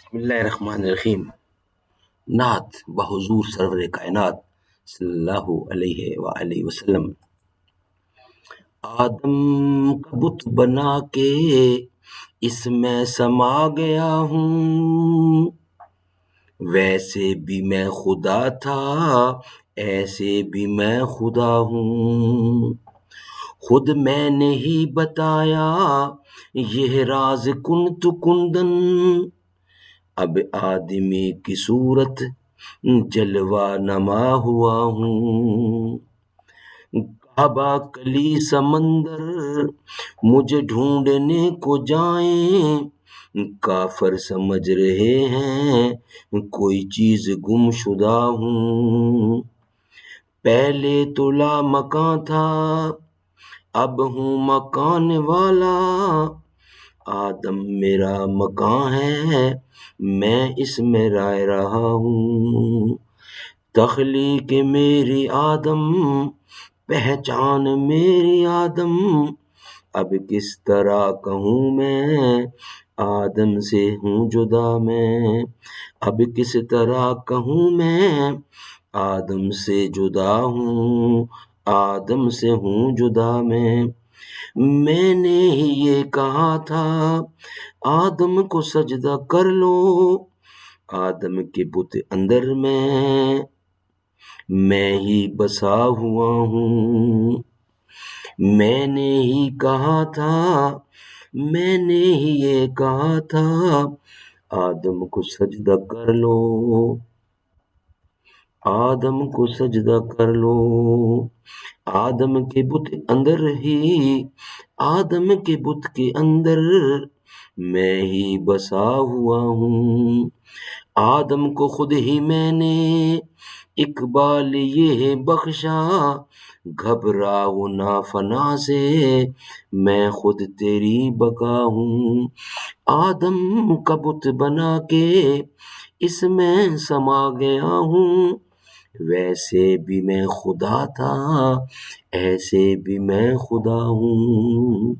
بسم اللہ الرحمن الرحیم۔ نعت بحضور سرور کائنات صلی اللہ علیہ وآلہ وسلم۔ آدم کا بت بنا کے اس میں سما گیا ہوں، ویسے بھی میں خدا تھا ایسے بھی میں خدا ہوں، خود میں نے ہی بتایا یہ راز کن تو کندن، اب آدمی کی صورت جلوہ نما ہوا ہوں، کعبہ کلی سمندر مجھے ڈھونڈنے کو جائیں، کافر سمجھ رہے ہیں کوئی چیز گم شدہ ہوں، پہلے تو لا مکاں تھا اب ہوں مکان والا، آدم میرا مکان ہے میں اس میں رہ رہا ہوں، تخلیق میری آدم پہچان میری آدم، اب کس طرح کہوں میں آدم سے ہوں جدا میں، اب کس طرح کہوں میں آدم سے جدا ہوں، آدم سے ہوں جدا میں نے ہی یہ کہا تھا آدم کو سجدہ کر لو، آدم کے بت اندر میں ہی بسا ہوا ہوں، میں نے ہی کہا تھا میں نے ہی یہ کہا تھا آدم کو سجدہ کر لو، آدم کو سجدہ کر لو، آدم کے بت اندر ہی آدم کے بت کے اندر میں ہی بسا ہوا ہوں، آدم کو خود ہی میں نے اقبال یہ بخشا، گھبراؤ نہ فنا سے میں خود تیری بقا ہوں، آدم کا بت بنا کے اس میں سما گیا ہوں، ویسے بھی میں خدا تھا ایسے بھی میں خدا ہوں۔